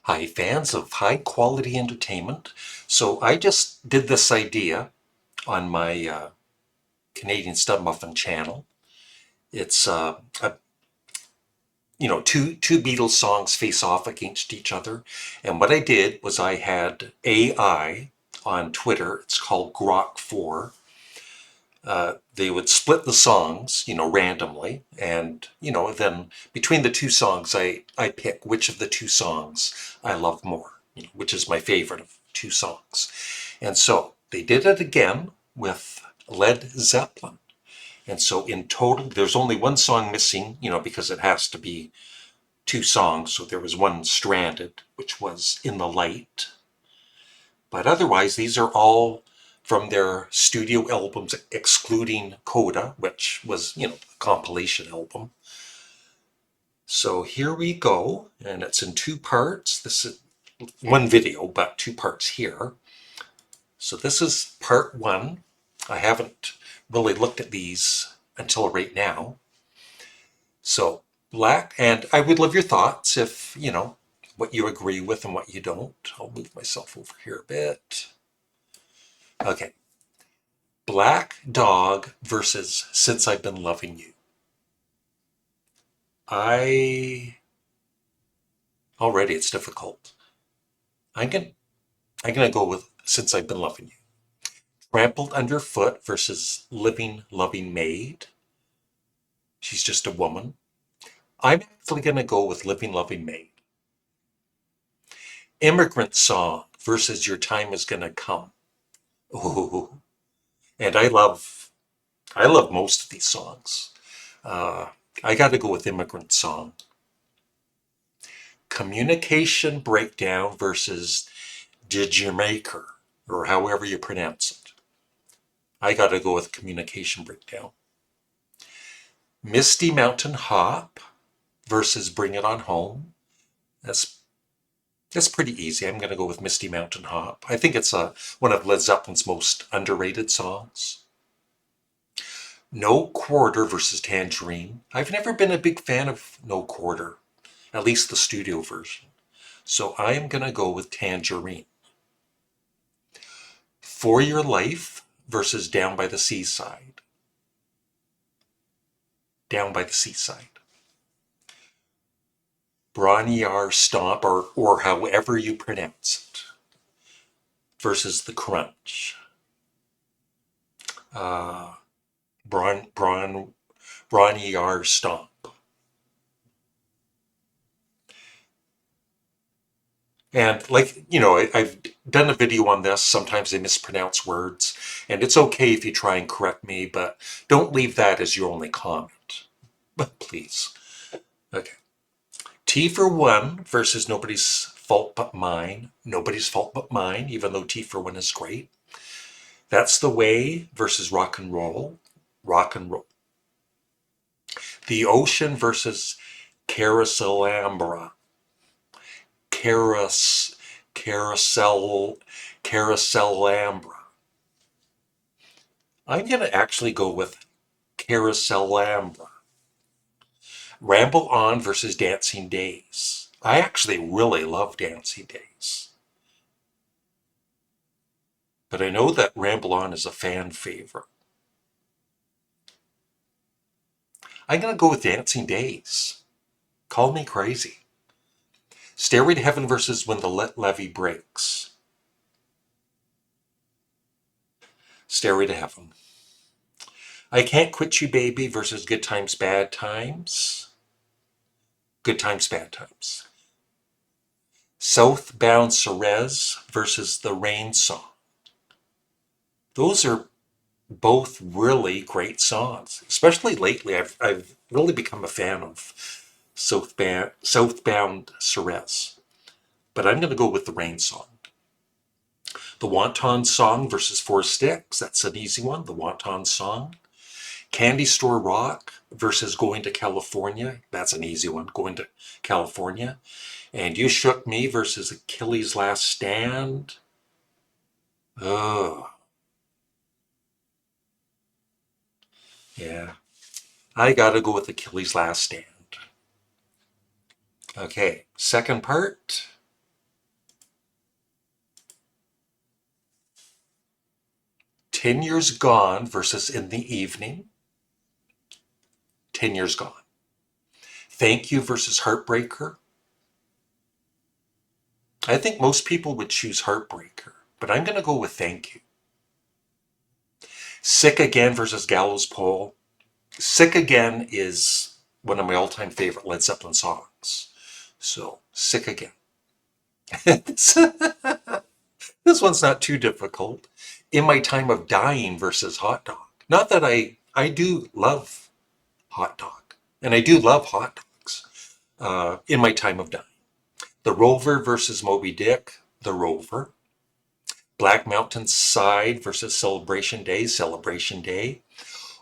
Hi, fans of high quality entertainment. So I just did this idea on my Canadian Studmuffin channel. It's two Beatles songs face off against each other, and what I did was I had AI on Twitter. It's called Grok 4. They would split the songs, randomly, and then between the two songs, I pick which of the two songs I love more, which is my favorite of two songs. And so they did it again with Led Zeppelin. And so in total, there's only one song missing, because it has to be two songs. So there was one stranded, which was In the Light. But otherwise, these are all from their studio albums, excluding Coda, which was, a compilation album. So here we go, and it's in two parts. This is one video, but two parts here. So this is part one. I haven't really looked at these until right now. So black, and I would love your thoughts if, what you agree with and what you don't. I'll move myself over here a bit. Okay. Black Dog versus Since I've Been Loving You. I already it's difficult. I'm gonna I'm gonna go with Since I've Been Loving You. Trampled Underfoot versus Living Loving Maid. She's just a woman. I'm actually gonna go with Living Loving Maid. Immigrant Song versus Your Time Is Gonna Come. Ooh. And I love most of these songs. Uh, I got to go with Immigrant Song. Communication Breakdown versus Did You Make Her, or however you pronounce it. I got to go with Communication Breakdown. Misty Mountain Hop versus Bring It On Home. That's that's pretty easy. I'm going to go with Misty Mountain Hop. I think it's one of Led Zeppelin's most underrated songs. No Quarter versus Tangerine. I've never been a big fan of No Quarter, at least the studio version. So I am going to go with Tangerine. For Your Life versus Down by the Seaside. Down by the Seaside. Bronniar Stomp, or however you pronounce it, versus The Crunch. Uh, Bronniar Stomp. And I've done a video on this. Sometimes I mispronounce words, and it's okay if you try and correct me, but don't leave that as your only comment. But please. Okay. T for One versus Nobody's Fault But Mine. Nobody's Fault But Mine, even though T for One is great. That's the Way versus Rock and Roll. Rock and Roll. The Ocean versus Carouselambra. Carousel, Carouselambra. I'm going to actually go with Carouselambra. Ramble On versus Dancing Days. I actually really love Dancing Days. But I know that Ramble On is a fan favorite. I'm going to go with Dancing Days. Call me crazy. Stairway to Heaven versus When the Levee Breaks. Stairway to Heaven. I Can't Quit You Baby versus Good Times Bad Times. Good Times Bad Times. Southbound Ceres versus The Rain Song. Those are both really great songs. Especially lately, I've really become a fan of Southbound Ceres. But I'm going to go with The Rain Song. The Wonton Song versus Four Sticks. That's an easy one. The Wonton Song. Candy Store Rock versus Going to California. That's an easy one. Going to California. And You Shook Me versus Achilles' Last Stand. Oh, yeah. I gotta go with Achilles' Last Stand. Okay, second part. 10 years gone versus in the evening. 10 years gone. Thank you versus heartbreaker. I think most people would choose heartbreaker, but I'm going to go with thank you. Sick again versus gallows pole. Sick Again is one of my all-time favorite Led Zeppelin songs. So, Sick Again. This one's not too difficult. In My Time of Dying versus hot dog. Not that I do love hot dog, and I do love hot dogs. In My Time of Dying. The Rover versus Moby Dick. The Rover. Black Mountain Side versus Celebration Day. Celebration Day.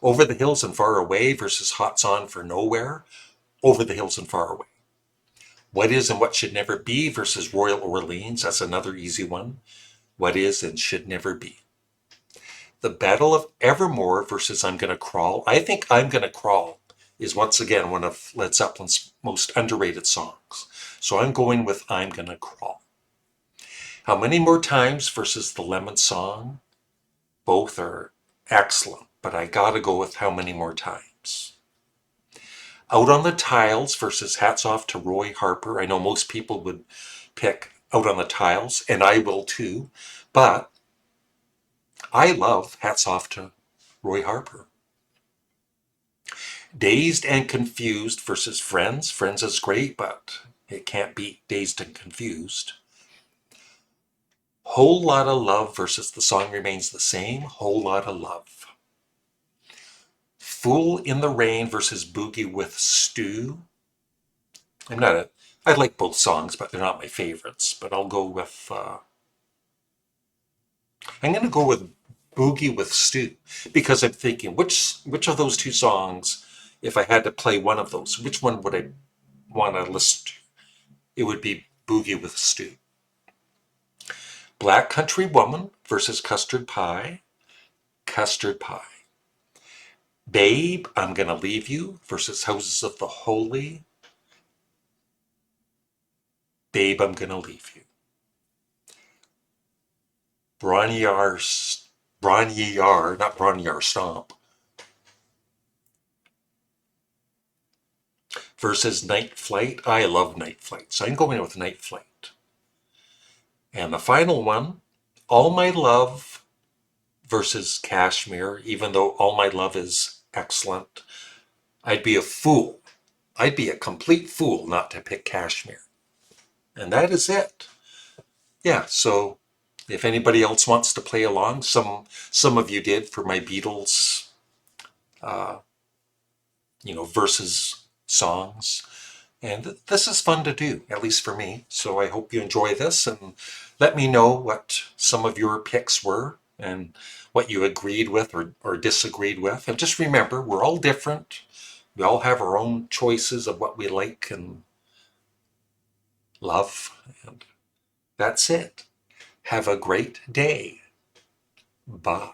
Over the Hills and Far Away versus Hot's On for Nowhere. Over the Hills and Far Away. What Is and What Should Never Be versus Royal Orleans. That's another easy one. What Is and Should Never Be. The Battle of Evermore versus I'm Gonna Crawl. I think I'm Gonna Crawl is once again one of Led Zeppelin's most underrated songs. So I'm going with I'm Gonna Crawl. How Many More Times versus the Lemon Song. Both are excellent, but I gotta go with How Many More Times. Out on the Tiles versus Hats Off to Roy Harper. I know most people would pick Out on the Tiles, and I will too, but I love Hats Off to Roy Harper. Dazed and Confused versus Friends. Friends is great, but it can't beat Dazed and Confused. Whole Lotta Love versus The Song Remains the Same. Whole Lotta Love. Fool in the Rain versus Boogie with Stu. I like both songs, but they're not my favorites. But I'll go with, I'm going to go with Boogie with Stu, because I'm thinking, which of those two songs, if I had to play one of those, which one would I want to listen to? It would be Boogie with Stu. Black Country Woman versus Custard Pie. Custard Pie. Babe, I'm Gonna Leave You versus Houses of the Holy. Babe, I'm Gonna Leave You. Not Bronniar Stomp. Versus Night Flight. I love Night Flight, so I'm going with Night Flight. And the final one, All My Love versus Kashmir. Even though All My Love is excellent, I'd be a fool. I'd be a complete fool not to pick Kashmir. And that is it. Yeah, so if anybody else wants to play along, some of you did for my Beatles, versus songs. And this is fun to do, at least for me. So I hope you enjoy this, and let me know what some of your picks were and what you agreed with or disagreed with. And just remember, we're all different. We all have our own choices of what we like and love. And that's it. Have a great day. Bye.